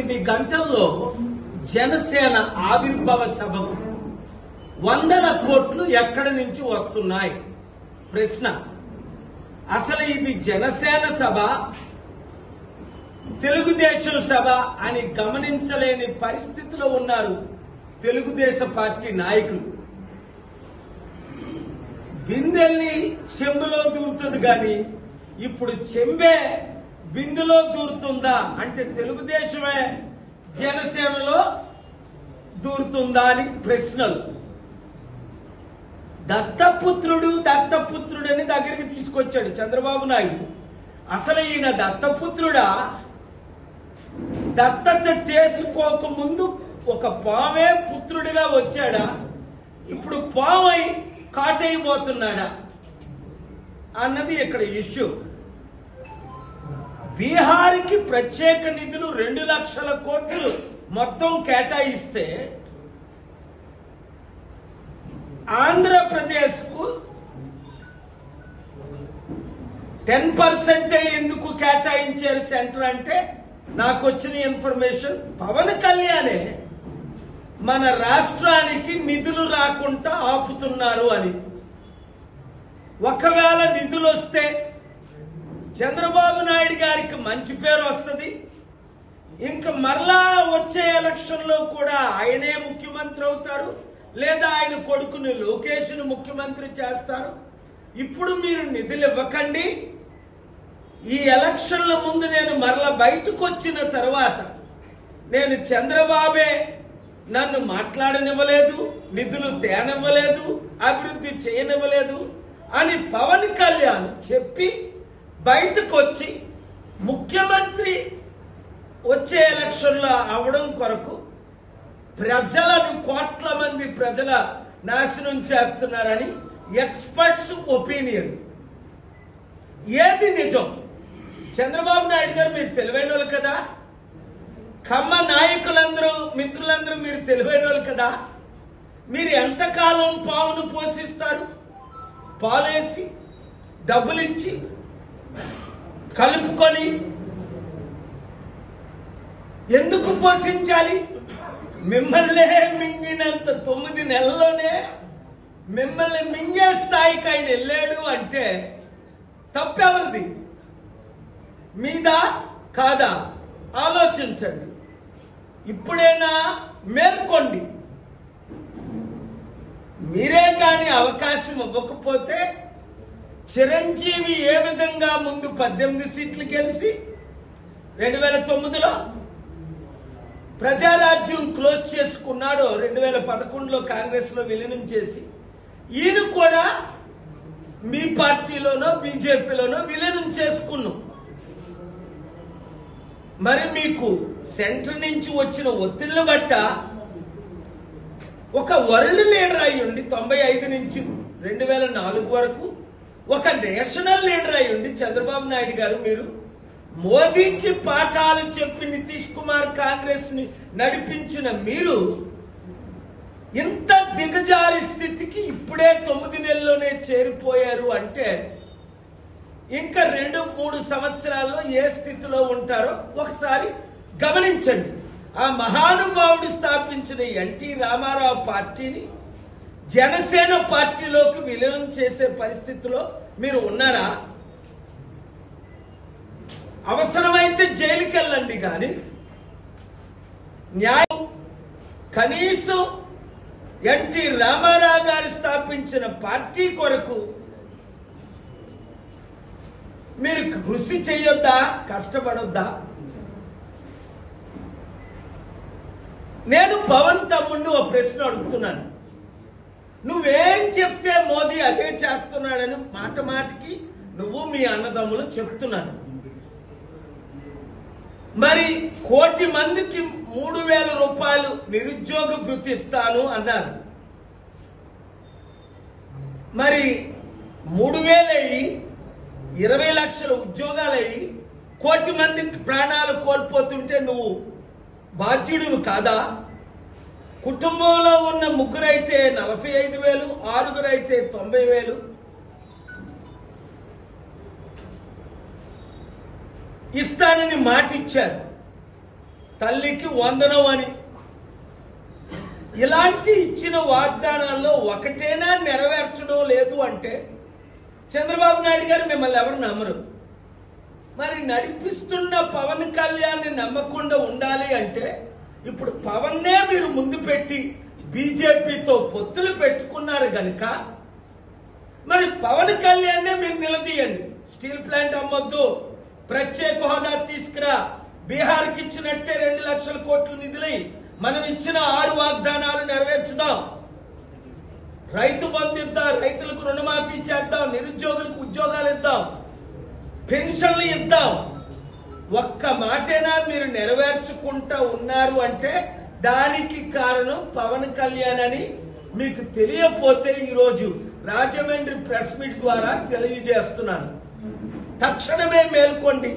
48 గంటల్లో జనసేన ఆవిర్భావ సభకు వందల కోట్లు ఎక్కడి నుంచి వస్తున్నాయి? ప్రశ్న. అసలు ఇది జనసేన సభ, తెలుగుదేశం సభ అని గమనించలేని పరిస్థితిలో ఉన్నారు తెలుగుదేశం పార్టీ నాయకులు. బిందెల్ని చెంబులో దూరుతుంది కానీ ఇప్పుడు చెంబే బిందులో దూరుతుందా అంటే తెలుగుదేశమే జనసేనలో దూరుతుందా అని ప్రశ్నలు. దత్తపుత్రుడని దగ్గరికి తీసుకొచ్చాడు చంద్రబాబు నాయుడు. అసలు ఈయన దత్తపుత్రుడా? దత్తత చేసుకోకముందు ఒక పామే పుత్రుడిగా వచ్చాడా? ఇప్పుడు పామై కాటైపోతున్నాడా అన్నది ఇక్కడ ఇష్యూ. బీహార్కి ప్రత్యేక నిధులు 2 లక్షల కోట్లు మొత్తం కేటాయిస్తే ఆంధ్రప్రదేశ్కు 10% ఎందుకు కేటాయించారు సెంటర్ అంటే నాకు వచ్చిన ఇన్ఫర్మేషన్ పవన్ కళ్యాణే మన రాష్ట్రానికి నిధులు రాకుండా ఆపుతున్నారు అని. ఒకవేళ నిధులు వస్తే చంద్రబాబు నాయుడు గారికి మంచి పేరు వస్తుంది. ఇంకా మరలా వచ్చే ఎలక్షన్ లో కూడా ఆయనే ముఖ్యమంత్రి అవుతారు, లేదా ఆయన కొడుకుని లోకేష్ ను ముఖ్యమంత్రి చేస్తారు. ఇప్పుడు మీరు నిధులు ఇవ్వకండి, ఈ ఎలక్షన్ల ముందు నేను మరలా బయటకు వచ్చిన తర్వాత నేను చంద్రబాబే నన్ను మాట్లాడనివ్వలేదు, నిధులు తేనివ్వలేదు, అభివృద్ధి చేయనివ్వలేదు అని పవన్ కళ్యాణ్ చెప్పి బయటకు వచ్చి ముఖ్యమంత్రి వచ్చే ఎలక్షన్లో అవడం కొరకు ప్రజలను కోట్ల మంది ప్రజల నాశనం చేస్తున్నారని ఎక్స్పర్ట్స్ ఒపీనియన్. ఏది నిజం? చంద్రబాబు నాయుడు గారు మీరు తెలివైన వాళ్ళు కదా, కమ్మ నాయకులందరూ మిత్రులందరూ మీరు తెలివైన వాళ్ళు కదా. మీరు ఎంతకాలం పావును పోషిస్తారు? పాలేసి డబ్బులిచ్చి కలుపుకొని ఎందుకు పోషించాలి? మిమ్మల్నే మింగినంత 9 నెలల్లోనే మిమ్మల్ని మింగే స్థాయికి ఆయన వెళ్ళాడు అంటే తప్పెవరిది? మీదా కాదా ఆలోచించండి. ఇప్పుడైనా మేల్కోండి. మీరే కానీ అవకాశం ఇవ్వకపోతే చిరంజీవి ఏ విధంగా ముందు 18 సీట్లు గెలిచి 2009లో ప్రజారాజ్యం క్లోజ్ చేసుకున్నాడో 2011లో కాంగ్రెస్ లో విలీనం చేసి ఈయన కూడా మీ పార్టీలోనో బీజేపీలోనో విలీనం చేసుకున్నాం. మరి మీకు సెంటర్ నుంచి వచ్చిన ఒత్తిళ్ల బట్ట ఒక వరల్డ్ లీడర్ అయ్యుండి 95 నుంచి 2004 వరకు ఒక నేషనల్ లీడర్ అయ్యుండి చంద్రబాబు నాయుడు గారు మీరు మోదీకి పాఠాలు చెప్పి నితీష్ కుమార్ కాంగ్రెస్ ని నడిపించిన మీరు ఇంత దిగజారి స్థితికి ఇప్పుడే 9 నెలల్లోనే చేరిపోయారు అంటే ఇంకా 2-3 సంవత్సరాల్లో ఏ స్థితిలో ఉంటారో ఒకసారి గమనించండి. ఆ మహానుభావుడు స్థాపించిన ఎన్టీ రామారావు పార్టీని జనసేన పార్టీలోకి విలీనం చేసే పరిస్థితిలో మీరు ఉన్నారా? అవసరమైతే జైలుకి వెళ్ళండి కానీ న్యాయం కనీసం ఎన్టీ రామారావు గారు స్థాపించిన పార్టీ కొరకు మీరు కృషి చేయొద్దా? కష్టపడొద్దా? నేను పవన్ తమ్ముడిని ఓ ప్రశ్న అడుగుతున్నాను. నువ్వేం చెప్తే మోదీ అదే చేస్తున్నాడని మాట మాటికి నువ్వు మీ అన్నదమ్ములు చెప్తున్నాను. మరి 1 కోటి మందికి 3,000 రూపాయలు నిరుద్యోగ భృతి ఇస్తాను అన్నారు. మరి 3,000 అయ్యి 20 లక్షల ఉద్యోగాలు అయ్యి 1 కోటి మంది ప్రాణాలు కోల్పోతుంటే నువ్వు బాధ్యుడివి కాదా? కుటుంబంలో ఉన్న 3 అయితే 45,000, 6 అయితే 90,000. ఇస్తానని మాట ఇచ్చారు. తల్లికి వందనం అని. ఇలాంటి ఇచ్చిన వాగ్దానాల్లో ఒకటేనా నెరవేర్చడం లేదు అంటే చంద్రబాబు నాయుడు గారు మిమ్మల్ని ఎవరు నమ్మరు. మరి నడిపిస్తున్న పవన్ కళ్యాణ్ నమ్మకుండా ఉండాలి అంటే ఇప్పుడు పవన్నే మీరు ముందు పెట్టి బీజేపీతో పొత్తులు పెట్టుకున్నారు గనుక మరి పవన్ కళ్యాణ్నే మీరు నిలదీయండి. స్టీల్ ప్లాంట్ అమ్మొద్దు, ప్రత్యేక హోదా తీసుకురా, బీహార్కి ఇచ్చినట్టే 2 లక్షల కోట్లు నిధులై మనం ఇచ్చిన 6 వాగ్దానాలు నెరవేర్చుదాం. రైతు బంధు ఇద్దాం, రైతులకు రుణమాఫీ చేద్దాం, నిరుద్యోగులకు ఉద్యోగాలు ఇద్దాం, పెన్షన్లు ఇద్దాం. ఒక్క మాటైనా మీరు నెరవేర్చుకుంటా ఉన్నారు అంటే దానికి కారణం పవన్ కళ్యాణ్ అని మీకు తెలియకపోతే ఈరోజు రాజమండ్రి ప్రెస్ మీట్ ద్వారా తెలియజేస్తున్నాను. తక్షణమే మేల్కోండి.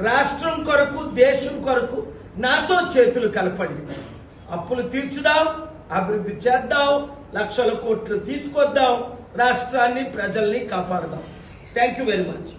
రాష్ట్రం కొరకు, దేశం కొరకు నాతో చేతులు కలపండి. అప్పులు తీర్చుదాం, అభివృద్ధి చేద్దాం, లక్షల కోట్లు తీసుకొద్దాం, రాష్ట్రాన్ని, ప్రజల్ని కాపాడదాం. Thank you very much.